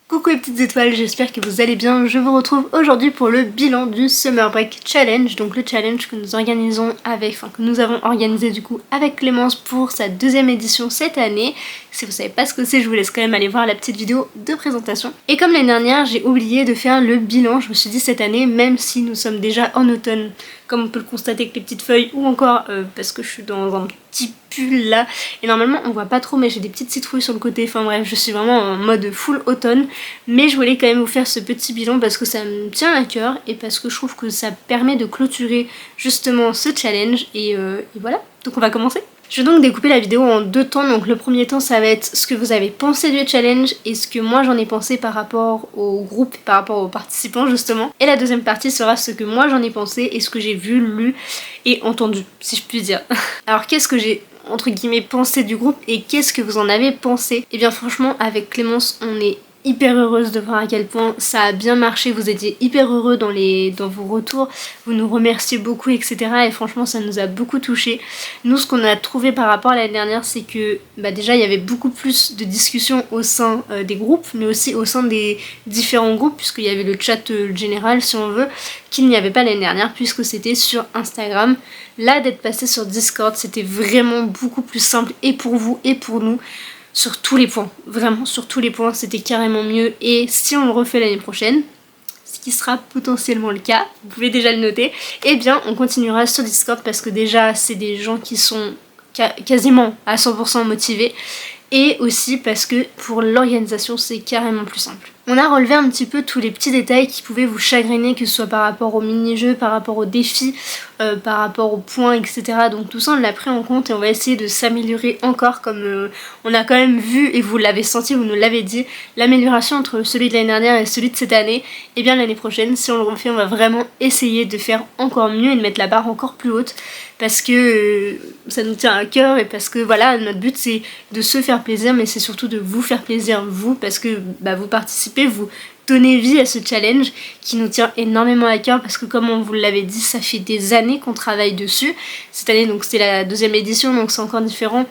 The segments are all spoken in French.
Coucou les petites étoiles, j'espère que vous allez bien. Je vous retrouve aujourd'hui pour le bilan du Summer Break Challenge, donc le challenge que nous organisons que nous avons organisé du coup avec Clémence pour sa deuxième édition cette année. Si vous savez pas ce que c'est, je vous laisse quand même aller voir la petite vidéo de présentation. Et comme l'année dernière, j'ai oublié de faire le bilan, je me suis dit cette année, même si nous sommes déjà en automne, comme on peut le constater avec les petites feuilles, ou encore parce que je suis dans un petit pull là, et normalement on voit pas trop mais j'ai des petites citrouilles sur le côté, enfin bref, je suis vraiment en mode full automne, mais je voulais quand même vous faire ce petit bilan parce que ça me tient à cœur et parce que je trouve que ça permet de clôturer justement ce challenge et voilà, donc on va commencer. Je vais donc découper la vidéo en deux temps, donc le premier temps ça va être ce que vous avez pensé du challenge et ce que moi j'en ai pensé par rapport au groupe, par rapport aux participants justement. Et la deuxième partie sera ce que moi j'en ai pensé et ce que j'ai vu, lu et entendu, si je puis dire. Alors qu'est-ce que j'ai entre guillemets pensé du groupe et qu'est-ce que vous en avez pensé? Et bien franchement avec Clémence on est hyper heureuse de voir à quel point ça a bien marché, vous étiez hyper heureux dans vos retours, vous nous remerciez beaucoup etc. Et franchement ça nous a beaucoup touché. Nous ce qu'on a trouvé par rapport à l'année dernière c'est que déjà il y avait beaucoup plus de discussions au sein des groupes mais aussi au sein des différents groupes puisqu'il y avait le chat général si on veut qu'il n'y avait pas l'année dernière puisque c'était sur Instagram. Là d'être passé sur Discord c'était vraiment beaucoup plus simple et pour vous et pour nous. Sur tous les points, vraiment sur tous les points, c'était carrément mieux et si on le refait l'année prochaine, ce qui sera potentiellement le cas, vous pouvez déjà le noter, eh bien on continuera sur Discord parce que déjà c'est des gens qui sont quasiment à 100% motivés et aussi parce que pour l'organisation c'est carrément plus simple. On a relevé un petit peu tous les petits détails qui pouvaient vous chagriner, que ce soit par rapport aux mini-jeux, par rapport aux défis, par rapport aux points, etc. Donc tout ça on l'a pris en compte et on va essayer de s'améliorer encore comme on a quand même vu, et vous l'avez senti, vous nous l'avez dit, l'amélioration entre celui de l'année dernière et celui de cette année. Et bien l'année prochaine, si on le refait, on va vraiment essayer de faire encore mieux et de mettre la barre encore plus haute parce que ça nous tient à cœur et parce que voilà, notre but c'est de se faire plaisir mais c'est surtout de vous faire plaisir vous parce que vous participez, vous donnez vie à ce challenge qui nous tient énormément à cœur parce que comme on vous l'avait dit, ça fait des années qu'on travaille dessus. Cette année donc c'était la deuxième édition donc c'est encore différent.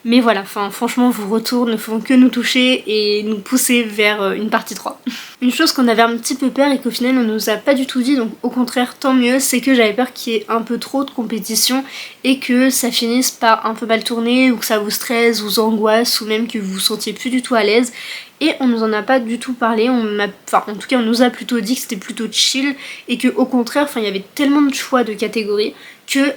Mais voilà, franchement vos retours ne font que nous toucher et nous pousser vers une partie 3. Une chose qu'on avait un petit peu peur et qu'au final on nous a pas du tout dit, donc au contraire tant mieux, c'est que j'avais peur qu'il y ait un peu trop de compétition et que ça finisse par un peu mal tourner ou que ça vous stresse, vous angoisse ou même que vous vous sentiez plus du tout à l'aise. Et on nous en a pas du tout parlé, en tout cas on nous a plutôt dit que c'était plutôt chill et que au contraire, il y avait tellement de choix de catégories que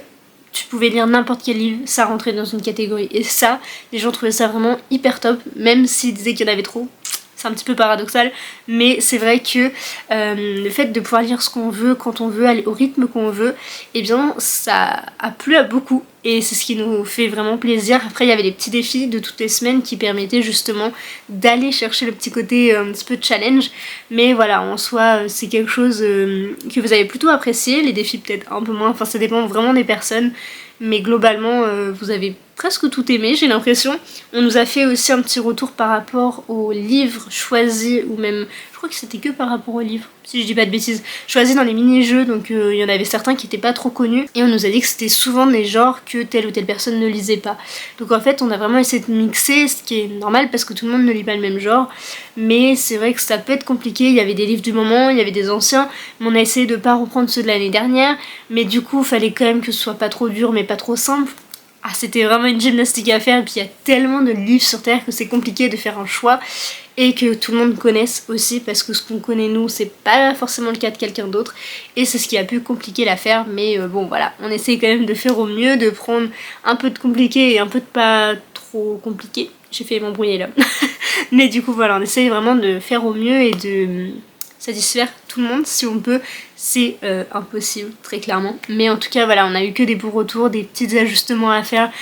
tu pouvais lire n'importe quel livre, ça rentrait dans une catégorie. Et ça, les gens trouvaient ça vraiment hyper top, même s'ils disaient qu'il y en avait trop. C'est un petit peu paradoxal, mais c'est vrai que le fait de pouvoir lire ce qu'on veut, quand on veut, aller au rythme qu'on veut, eh bien ça a plu à beaucoup. Et c'est ce qui nous fait vraiment plaisir. Après il y avait les petits défis de toutes les semaines qui permettaient justement d'aller chercher le petit côté un petit peu de challenge. Mais voilà, en soi c'est quelque chose que vous avez plutôt apprécié. Les défis peut-être un peu moins, ça dépend vraiment des personnes. Mais globalement vous avez presque tout aimé, j'ai l'impression. On nous a fait aussi un petit retour par rapport aux livres choisis, ou même, je crois que c'était que par rapport aux livres, si je dis pas de bêtises, choisis dans les mini-jeux, donc il y en avait certains qui étaient pas trop connus, et on nous a dit que c'était souvent des genres que telle ou telle personne ne lisait pas. Donc en fait on a vraiment essayé de mixer, ce qui est normal parce que tout le monde ne lit pas le même genre, mais c'est vrai que ça peut être compliqué, il y avait des livres du moment, il y avait des anciens, mais on a essayé de pas reprendre ceux de l'année dernière, mais du coup il fallait quand même que ce soit pas trop dur mais pas trop simple. C'était vraiment une gymnastique à faire et puis il y a tellement de livres sur terre que c'est compliqué de faire un choix et que tout le monde connaisse aussi parce que ce qu'on connaît nous c'est pas forcément le cas de quelqu'un d'autre et c'est ce qui a pu compliquer l'affaire, mais bon voilà, on essaye quand même de faire au mieux, de prendre un peu de compliqué et un peu de pas trop compliqué. J'ai fait m'embrouiller là. Mais du coup voilà, on essaye vraiment de faire au mieux et de satisfaire tout le monde si on peut. C'est impossible très clairement, mais en tout cas voilà, on a eu que des beaux retours, des petits ajustements à faire,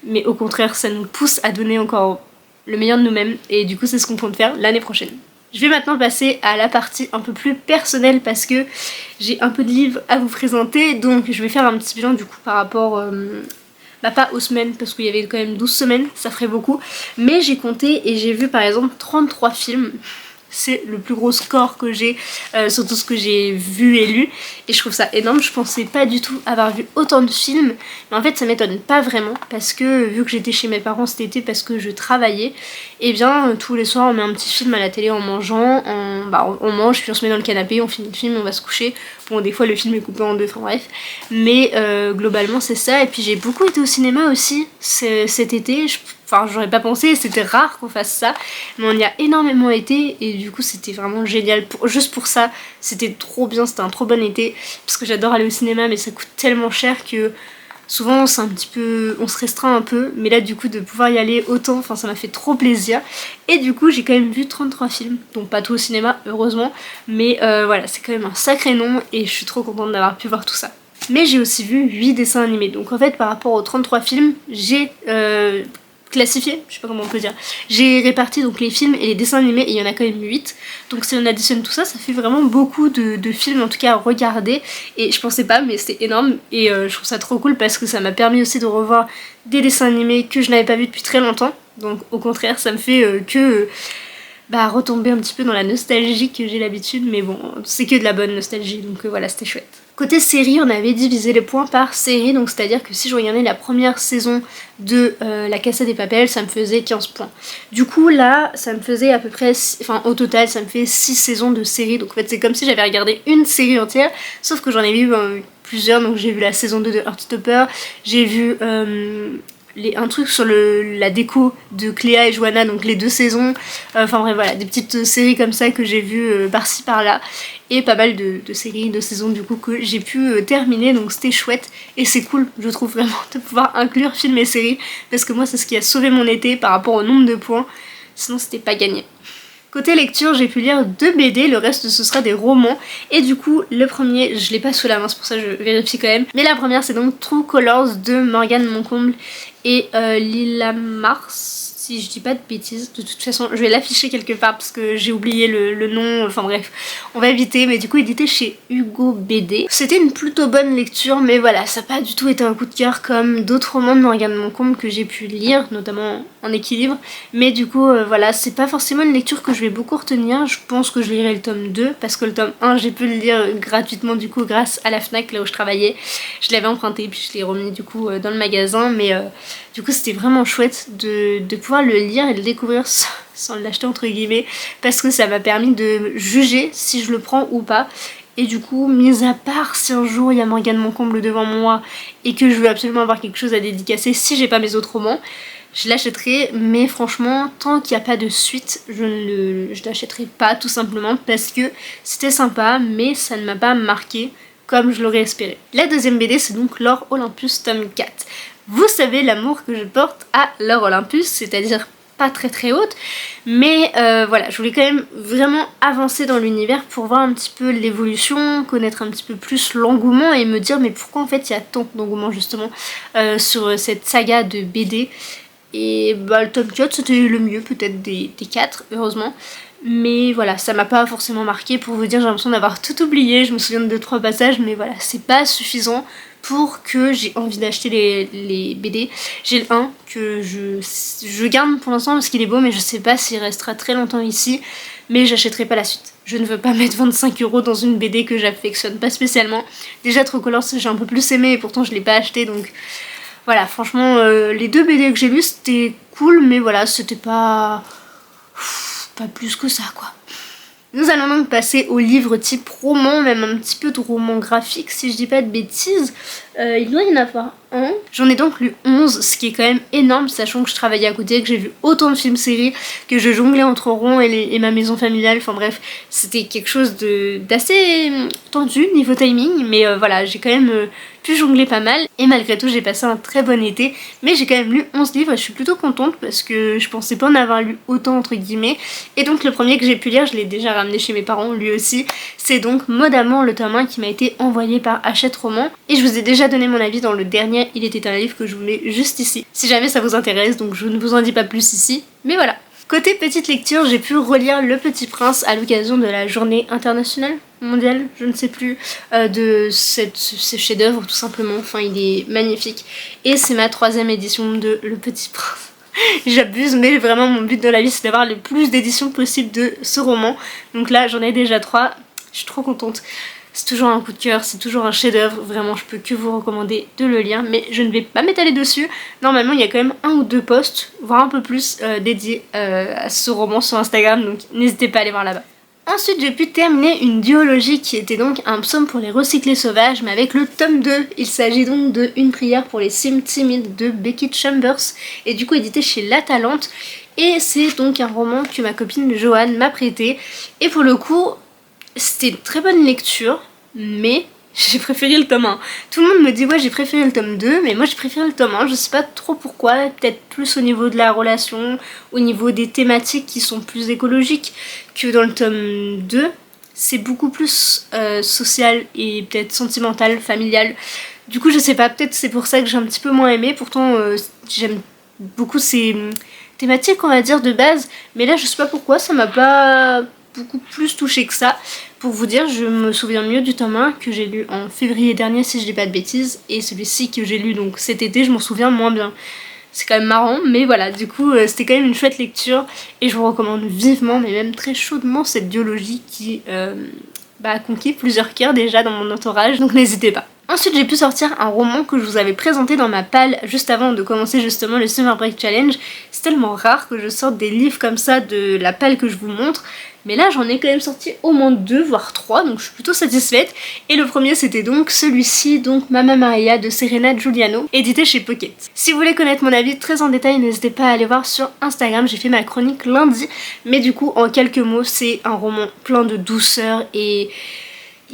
mais au contraire ça nous pousse à donner encore le meilleur de nous-mêmes et du coup c'est ce qu'on compte faire l'année prochaine. Je vais maintenant passer à la partie un peu plus personnelle parce que j'ai un peu de livres à vous présenter, donc je vais faire un petit bilan du coup par rapport pas aux semaines parce qu'il y avait quand même 12 semaines, ça ferait beaucoup, mais j'ai compté et j'ai vu par exemple 33 films. c'est le plus gros score que j'ai sur tout ce que j'ai vu et lu, et je trouve ça énorme. Je pensais pas du tout avoir vu autant de films, mais en fait ça m'étonne pas vraiment, parce que vu que j'étais chez mes parents cet été parce que je travaillais, et bien tous les soirs on met un petit film à la télé en mangeant, on mange, puis on se met dans le canapé, on finit le film, on va se coucher. Bon, des fois le film est coupé en deux, enfin bref, mais globalement c'est ça. Et puis j'ai beaucoup été au cinéma aussi cet été. Enfin, j'aurais pas pensé, c'était rare qu'on fasse ça, mais on y a énormément été, et du coup c'était vraiment génial. Juste pour ça, c'était trop bien, c'était un trop bon été, parce que j'adore aller au cinéma, mais ça coûte tellement cher que souvent c'est un petit peu, on se restreint un peu, mais là du coup de pouvoir y aller autant, enfin ça m'a fait trop plaisir. Et du coup j'ai quand même vu 33 films, donc pas tout au cinéma heureusement, mais voilà, c'est quand même un sacré nom, et je suis trop contente d'avoir pu voir tout ça. Mais j'ai aussi vu 8 dessins animés, donc en fait par rapport aux 33 films, j'ai classifié, je sais pas comment on peut dire. J'ai réparti donc les films et les dessins animés, et il y en a quand même 8. Donc si on additionne tout ça, ça fait vraiment beaucoup de films en tout cas à regarder. Et je pensais pas, mais c'était énorme, et je trouve ça trop cool parce que ça m'a permis aussi de revoir des dessins animés que je n'avais pas vus depuis très longtemps. Donc au contraire, ça me fait retomber un petit peu dans la nostalgie que j'ai l'habitude, mais bon, c'est que de la bonne nostalgie, donc voilà, c'était chouette. Côté série, on avait divisé les points par série, donc c'est-à-dire que si je regardais la première saison de La Casa de Papel, ça me faisait 15 points. Du coup là, ça me faisait à peu près, au total, ça me fait 6 saisons de série, donc en fait c'est comme si j'avais regardé une série entière, sauf que j'en ai vu plusieurs, donc j'ai vu la saison 2 de Heartstopper, j'ai vu un truc sur la déco de Cléa et Johanna, donc les 2 saisons, enfin bref voilà, des petites séries comme ça que j'ai vues par-ci par-là, et pas mal de séries, de saisons du coup que j'ai pu terminer, donc c'était chouette, et c'est cool je trouve vraiment de pouvoir inclure films et séries, parce que moi c'est ce qui a sauvé mon été par rapport au nombre de points, sinon c'était pas gagné. Côté lecture, j'ai pu lire 2 BD, le reste ce sera des romans, et du coup le premier, je l'ai pas sous la main, c'est pour ça que je vérifie quand même, mais la première c'est donc True Colors de Morgane Moncomble et Lila Mars, si je dis pas de bêtises. De toute façon je vais l'afficher quelque part parce que j'ai oublié le nom, enfin bref, on va éviter, mais du coup édité chez Hugo BD. C'était une plutôt bonne lecture, mais voilà, ça n'a pas du tout été un coup de cœur comme d'autres romans de Morgane Moncomble que j'ai pu lire, notamment En Équilibre, mais du coup voilà, c'est pas forcément une lecture que je vais beaucoup retenir. Je pense que je lirai le tome 2, parce que le tome 1 j'ai pu le lire gratuitement du coup grâce à la Fnac, là où je travaillais. Je l'avais emprunté puis je l'ai remis du coup dans le magasin, mais du coup c'était vraiment chouette de pouvoir le lire et le découvrir sans l'acheter entre guillemets, parce que ça m'a permis de juger si je le prends ou pas. Et du coup, mis à part si un jour il y a Morgane Moncomble devant moi et que je veux absolument avoir quelque chose à dédicacer si j'ai pas mes autres romans, je l'achèterai, mais franchement tant qu'il n'y a pas de suite, je l'achèterai pas, tout simplement parce que c'était sympa mais ça ne m'a pas marqué comme je l'aurais espéré. La deuxième BD c'est donc L'Or Olympus tome 4. Vous savez l'amour que je porte à L'Or Olympus, c'est-à-dire pas très très haute, mais voilà, je voulais quand même vraiment avancer dans l'univers pour voir un petit peu l'évolution, connaître un petit peu plus l'engouement et me dire mais pourquoi en fait il y a tant d'engouement justement sur cette saga de BD. Et le tome 4 c'était le mieux peut-être des 4, heureusement. Mais voilà, ça m'a pas forcément marqué, pour vous dire, j'ai l'impression d'avoir tout oublié, je me souviens de 2-3 passages, mais voilà, c'est pas suffisant pour que j'ai envie d'acheter les BD. J'ai le 1 que je garde pour l'instant parce qu'il est beau, mais je sais pas s'il restera très longtemps ici, mais j'achèterai pas la suite. Je ne veux pas mettre 25 € dans une BD que j'affectionne pas spécialement. Déjà True Colors j'ai un peu plus aimé et pourtant je l'ai pas acheté, donc voilà, franchement les 2 BD que j'ai lus c'était cool, mais voilà, c'était pas plus que ça quoi. Nous allons donc passer au livre type roman, même un petit peu de roman graphique si je dis pas de bêtises. Il doit y en avoir un. J'en ai donc lu 11, ce qui est quand même énorme, sachant que je travaillais à côté, que j'ai vu autant de films séries, que je jonglais entre Ron et ma maison familiale, enfin bref, c'était quelque chose d'assez tendu niveau timing, mais voilà, j'ai quand même pu jongler pas mal, et malgré tout j'ai passé un très bon été, mais j'ai quand même lu 11 livres et je suis plutôt contente parce que je pensais pas en avoir lu autant entre guillemets, et donc le premier que j'ai pu lire, je l'ai déjà ramené chez mes parents, lui aussi, c'est donc Maud d'amour, le tome 1 qui m'a été envoyé par Hachette Roman, et je vous ai déjà donné mon avis dans le dernier Il était un livre que je vous mets juste ici, si jamais ça vous intéresse, donc je ne vous en dis pas plus ici, mais voilà. Côté petite lecture, j'ai pu relire Le Petit Prince à l'occasion de la journée internationale, mondiale, je ne sais plus, de ce chef-d'œuvre tout simplement, enfin il est magnifique. Et c'est ma 3e édition de Le Petit Prince. J'abuse, mais vraiment mon but dans la vie c'est d'avoir le plus d'éditions possible de ce roman. Donc là j'en ai déjà 3, je suis trop contente. C'est toujours un coup de cœur, c'est toujours un chef-d'œuvre, vraiment je peux que vous recommander de le lire, mais je ne vais pas m'étaler dessus. Normalement il y a quand même 1 ou 2 posts, voire un peu plus, dédiés à ce roman sur Instagram, donc n'hésitez pas à aller voir là-bas. Ensuite j'ai pu terminer une duologie qui était donc un psaume pour les recyclés sauvages, mais avec le tome 2. Il s'agit donc de Une prière pour les cimes timides de Becky Chambers, et du coup édité chez La Talente. Et c'est donc un roman que ma copine Joanne m'a prêté, et pour le coup c'était une très bonne lecture, mais j'ai préféré le tome 1. Tout le monde me dit ouais j'ai préféré le tome 2, mais moi j'ai préféré le tome 1, je sais pas trop pourquoi, peut-être plus au niveau de la relation, au niveau des thématiques qui sont plus écologiques que dans le tome 2. C'est beaucoup plus social et peut-être sentimental, familial. Du coup je sais pas, peut-être c'est pour ça que j'ai un petit peu moins aimé, pourtant j'aime beaucoup ces thématiques on va dire de base, mais là je sais pas pourquoi ça m'a pas beaucoup plus touché que ça. Pour vous dire, je me souviens mieux du tome 1 que j'ai lu en février dernier si je dis pas de bêtises, et celui-ci que j'ai lu donc cet été, je m'en souviens moins bien. C'est quand même marrant, mais voilà, du coup c'était quand même une chouette lecture et je vous recommande vivement, mais même très chaudement, cette duologie qui a conquis plusieurs cœurs déjà dans mon entourage, donc n'hésitez pas. Ensuite j'ai pu sortir un roman que je vous avais présenté dans ma palle juste avant de commencer justement le Summer Break Challenge. C'est tellement rare que je sorte des livres comme ça de la palle que je vous montre, mais là j'en ai quand même sorti au moins 2 voire 3, donc je suis plutôt satisfaite. Et le premier c'était donc celui-ci, donc Mamma Maria de Serena Giuliano, édité chez Pocket. Si vous voulez connaître mon avis très en détail, n'hésitez pas à aller voir sur Instagram, j'ai fait ma chronique lundi, mais du coup en quelques mots c'est un roman plein de douceur et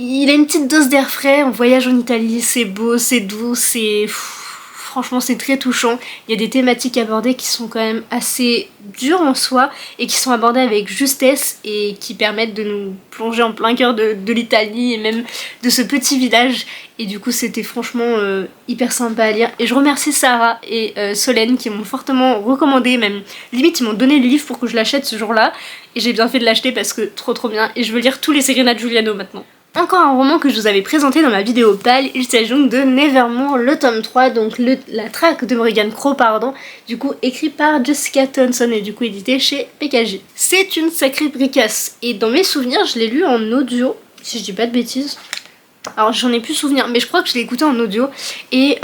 il a une petite dose d'air frais, on voyage en Italie, c'est beau, c'est doux, c'est... Franchement c'est très touchant, il y a des thématiques abordées qui sont quand même assez dures en soi et qui sont abordées avec justesse et qui permettent de nous plonger en plein cœur de l'Italie et même de ce petit village, et du coup c'était franchement hyper sympa à lire. Et je remercie Sarah et Solène qui m'ont fortement recommandé, même limite ils m'ont donné le livre pour que je l'achète ce jour-là, et j'ai bien fait de l'acheter parce que trop bien, et je veux lire tous les Serena Giuliano maintenant. Encore un roman que je vous avais présenté dans ma vidéo pâle, il s'agit donc de Nevermore, le tome 3, donc la traque de Morrigan Crow, pardon, du coup écrit par Jessica Thompson et du coup édité chez PKJ. C'est une sacrée bricasse, et dans mes souvenirs je l'ai lu en audio, si je dis pas de bêtises. Alors j'en ai plus souvenir, mais je crois que je l'ai écouté en audio, et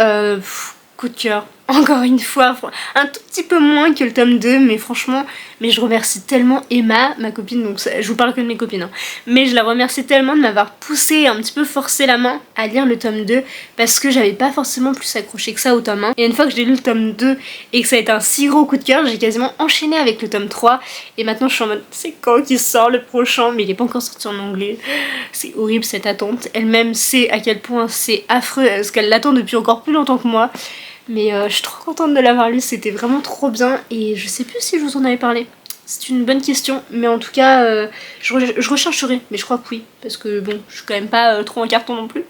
coup de cœur. Encore une fois, un tout petit peu moins que le tome 2, mais franchement, je remercie tellement Emma, ma copine, donc je vous parle que de mes copines, hein, mais je la remercie tellement de m'avoir poussé, un petit peu forcé la main à lire le tome 2, parce que j'avais pas forcément plus accroché que ça au tome 1, et une fois que j'ai lu le tome 2 et que ça a été un si gros coup de cœur, j'ai quasiment enchaîné avec le tome 3, et maintenant je suis en mode, c'est quand qu'il sort le prochain, mais il est pas encore sorti en anglais, c'est horrible cette attente, elle-même sait à quel point c'est affreux, parce qu'elle l'attend depuis encore plus longtemps que moi. Mais je suis trop contente de l'avoir lu, c'était vraiment trop bien, et je sais plus si je vous en avais parlé. C'est une bonne question, mais en tout cas je rechercherai, mais je crois que oui, parce que bon, je suis quand même pas trop en carton non plus.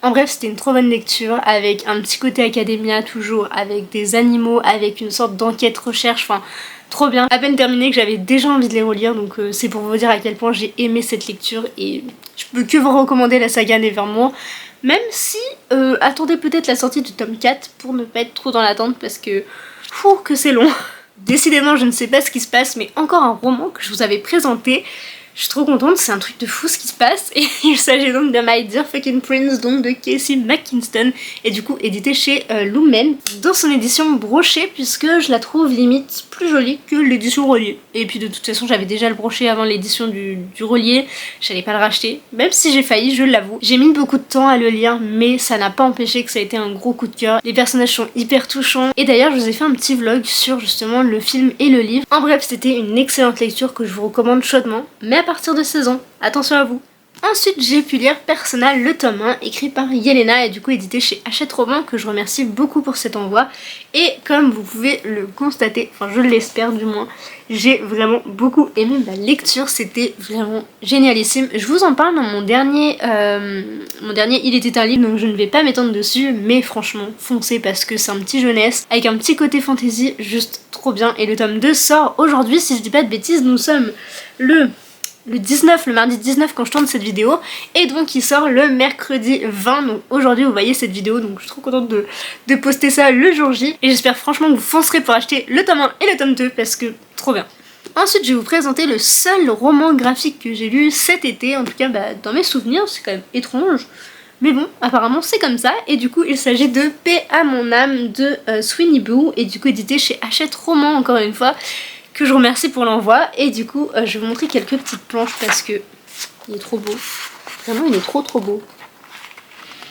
En bref, c'était une trop bonne lecture, avec un petit côté académia toujours, avec des animaux, avec une sorte d'enquête recherche, enfin trop bien. À peine terminé que j'avais déjà envie de les relire, donc c'est pour vous dire à quel point j'ai aimé cette lecture, et je peux que vous recommander la saga Nevermore. Même si, attendez peut-être la sortie du tome 4 pour ne pas être trop dans l'attente, parce que, que c'est long. Décidément, je ne sais pas ce qui se passe, mais encore un roman que je vous avais présenté. Je suis trop contente, c'est un truc de fou ce qui se passe, et il s'agit donc de My Dear Fucking Prince, donc de Casey McKinston, et du coup édité chez Lumen, dans son édition brochée, puisque je la trouve limite plus jolie que l'édition reliée. Et puis de toute façon j'avais déjà le brochet avant l'édition du relié, j'allais pas le racheter, même si j'ai failli, je l'avoue. J'ai mis beaucoup de temps à le lire, mais ça n'a pas empêché que ça a été un gros coup de cœur. Les personnages sont hyper touchants, et d'ailleurs je vous ai fait un petit vlog sur justement le film et le livre. En bref, c'était une excellente lecture que je vous recommande chaudement, mais à partir de 16 ans, attention à vous. Ensuite j'ai pu lire Persona, le tome 1, écrit par Yelena et du coup édité chez Hachette Robin, que je remercie beaucoup pour cet envoi. Et comme vous pouvez le constater, enfin je l'espère du moins, j'ai vraiment beaucoup aimé ma lecture, c'était vraiment génialissime. Je vous en parle dans mon dernier Il était un livre, donc je ne vais pas m'étendre dessus, mais franchement foncez parce que c'est un petit jeunesse, avec un petit côté fantasy juste trop bien. Et le tome 2 sort aujourd'hui, si je dis pas de bêtises, nous sommes le le 19, le mardi 19 quand je tourne cette vidéo, et donc il sort le mercredi 20, donc aujourd'hui vous voyez cette vidéo, donc je suis trop contente de poster ça le jour J, et j'espère franchement que vous foncerez pour acheter le tome 1 et le tome 2 parce que trop bien. Ensuite je vais vous présenter le seul roman graphique que j'ai lu cet été, en tout cas dans mes souvenirs, c'est quand même étrange. Mais bon, apparemment c'est comme ça, et du coup il s'agit de Paix à mon âme de Sweeney Boo, et du coup édité chez Hachette Roman encore une fois, que je remercie pour l'envoi, et du coup je vais vous montrer quelques petites planches parce que il est trop beau, vraiment il est trop beau.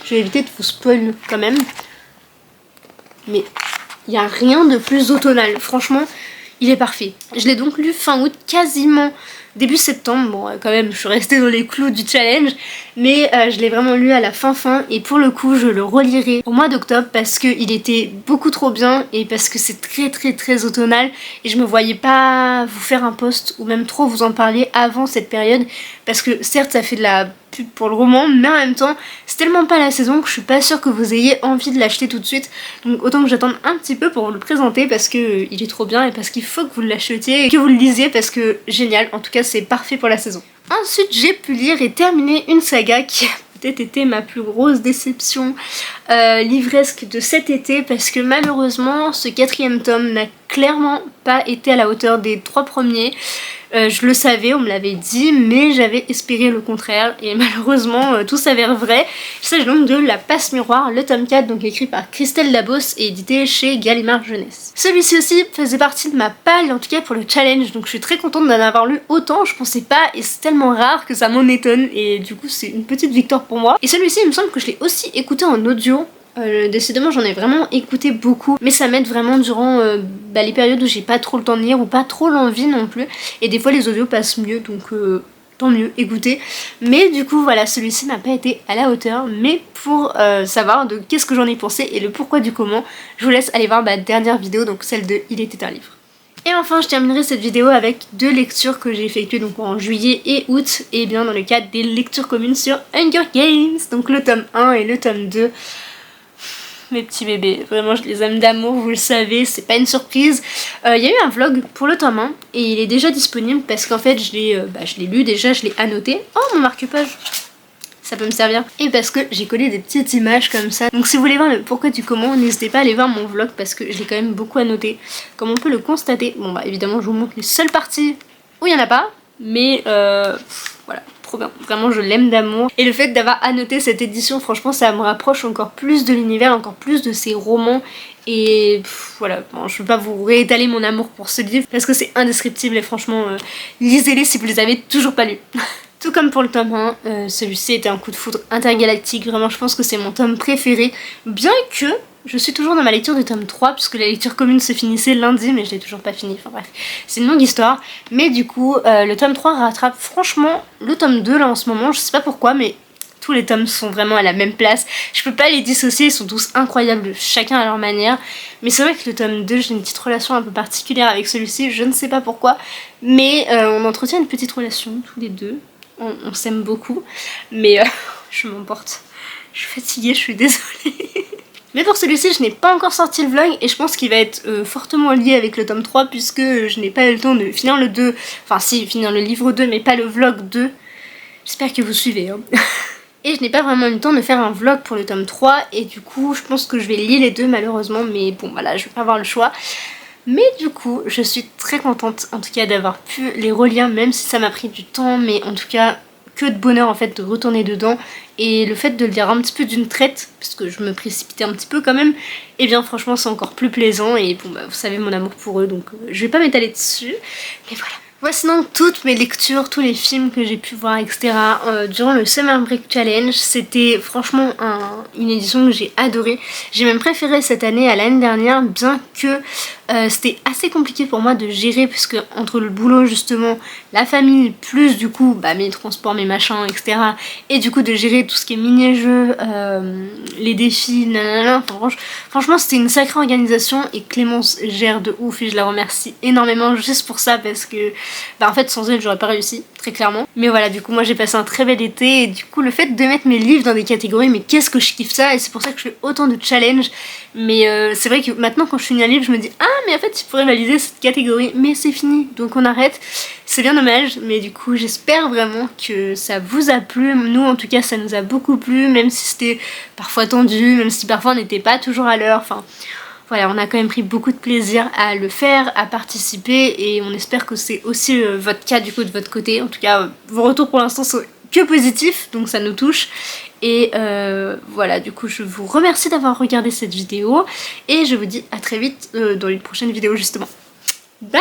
Je vais éviter de vous spoil quand même, mais il n'y a rien de plus automnal, franchement il est parfait. Je l'ai donc lu fin août, quasiment début septembre, bon quand même je suis restée dans les clous du challenge, mais je l'ai vraiment lu à la fin et pour le coup je le relirai au mois d'octobre parce qu'il était beaucoup trop bien et parce que c'est très automnal et je me voyais pas vous faire un post ou même trop vous en parler avant cette période parce que certes ça fait de la pub pour le roman mais en même temps c'est tellement pas la saison que je suis pas sûre que vous ayez envie de l'acheter tout de suite, donc autant que j'attende un petit peu pour vous le présenter parce que il est trop bien et parce qu'il faut que vous l'achetiez et que vous le lisiez parce que génial, en tout cas c'est parfait pour la saison. Ensuite j'ai pu lire et terminer une saga qui a peut-être été ma plus grosse déception livresque de cet été parce que malheureusement ce 4e tome n'a clairement pas été à la hauteur des 3 premiers. Je le savais, on me l'avait dit, mais j'avais espéré le contraire et malheureusement tout s'avère vrai. Il s'agit donc de La Passe Miroir, le tome 4, donc écrit par Christelle Labos et édité chez Gallimard Jeunesse. Celui-ci aussi faisait partie de ma palle, en tout cas pour le challenge, donc je suis très contente d'en avoir lu autant, je pensais pas, et c'est tellement rare que ça m'en étonne, et du coup c'est une petite victoire pour moi. Et celui-ci il me semble que je l'ai aussi écouté en audio. Décidément j'en ai vraiment écouté beaucoup mais ça m'aide vraiment durant les périodes où j'ai pas trop le temps de lire ou pas trop l'envie non plus et des fois les audios passent mieux donc tant mieux, écoutez. Mais du coup voilà, celui-ci n'a pas été à la hauteur, mais pour savoir de qu'est-ce que j'en ai pensé et le pourquoi du comment, je vous laisse aller voir ma dernière vidéo, donc celle de Il était un livre. Et enfin je terminerai cette vidéo avec 2 lectures que j'ai effectuées donc en juillet et août, et bien dans le cadre des lectures communes sur Hunger Games, donc le tome 1 et le tome 2. Mes petits bébés, vraiment je les aime d'amour, vous le savez, c'est pas une surprise. Il y a eu un vlog pour le tome 1 et il est déjà disponible parce qu'en fait je l'ai lu déjà, je l'ai annoté. Oh mon marque-page, ça peut me servir. Et parce que j'ai collé des petites images comme ça. Donc si vous voulez voir le pourquoi du comment, n'hésitez pas à aller voir mon vlog parce que je l'ai quand même beaucoup annoté. Comme on peut le constater, bon évidemment je vous montre les seules parties où il n'y en a pas, mais voilà. Trop bien, vraiment je l'aime d'amour et le fait d'avoir annoté cette édition franchement ça me rapproche encore plus de l'univers, encore plus de ces romans et voilà, bon, je veux pas vous réétaler mon amour pour ce livre parce que c'est indescriptible et franchement lisez-les si vous les avez toujours pas lus. Tout comme pour le tome 1, celui-ci était un coup de foudre intergalactique, vraiment je pense que c'est mon tome préféré, bien que je suis toujours dans ma lecture du tome 3 puisque la lecture commune se finissait lundi mais je l'ai toujours pas fini, enfin bref, c'est une longue histoire. Mais du coup le tome 3 rattrape franchement le tome 2 là en ce moment, je sais pas pourquoi mais tous les tomes sont vraiment à la même place. Je peux pas les dissocier, ils sont tous incroyables chacun à leur manière. Mais c'est vrai que le tome 2 j'ai une petite relation un peu particulière avec celui-ci, je ne sais pas pourquoi. Mais on entretient une petite relation tous les deux, on s'aime beaucoup. Mais je m'emporte, je suis fatiguée, je suis désolée. Mais pour celui-ci, je n'ai pas encore sorti le vlog et je pense qu'il va être fortement lié avec le tome 3 puisque je n'ai pas eu le temps de finir le 2. Enfin si, finir le livre 2 mais pas le vlog 2. J'espère que vous suivez. Hein. Et je n'ai pas vraiment eu le temps de faire un vlog pour le tome 3 et du coup je pense que je vais lier les deux malheureusement mais bon voilà, je vais pas avoir le choix. Mais du coup, je suis très contente en tout cas d'avoir pu les relire même si ça m'a pris du temps, mais en tout cas que de bonheur en fait de retourner dedans et le fait de le lire un petit peu d'une traite parce que je me précipitais un petit peu quand même, et bien franchement c'est encore plus plaisant et bon vous savez mon amour pour eux donc je vais pas m'étaler dessus, mais voilà. Voici donc toutes mes lectures, tous les films que j'ai pu voir, etc. Durant le Summer Break Challenge. C'était franchement une édition que j'ai adorée. J'ai même préféré cette année à l'année dernière, bien que c'était assez compliqué pour moi de gérer, puisque entre le boulot justement, la famille, plus du coup mes transports, mes machins, etc. Et du coup de gérer tout ce qui est mini-jeux, les défis, nanana. Franchement c'était une sacrée organisation et Clémence gère de ouf et je la remercie énormément juste pour ça parce que en fait sans elle j'aurais pas réussi très clairement. Mais voilà, du coup moi j'ai passé un très bel été et du coup le fait de mettre mes livres dans des catégories, mais qu'est-ce que je kiffe ça, et c'est pour ça que je fais autant de challenges. Mais c'est vrai que maintenant quand je finis un livre je me dis ah mais en fait tu pourrais valider cette catégorie, mais c'est fini donc on arrête. c'est bien dommage, mais du coup j'espère vraiment que ça vous a plu. Nous en tout cas ça nous a beaucoup plu, même si c'était parfois tendu, même si parfois on n'était pas toujours à l'heure, enfin voilà, on a quand même pris beaucoup de plaisir à le faire, à participer, et on espère que c'est aussi votre cas du coup de votre côté. En tout cas vos retours pour l'instant sont que positifs, donc ça nous touche. Et voilà, du coup je vous remercie d'avoir regardé cette vidéo et je vous dis à très vite dans une prochaine vidéo justement. Bye!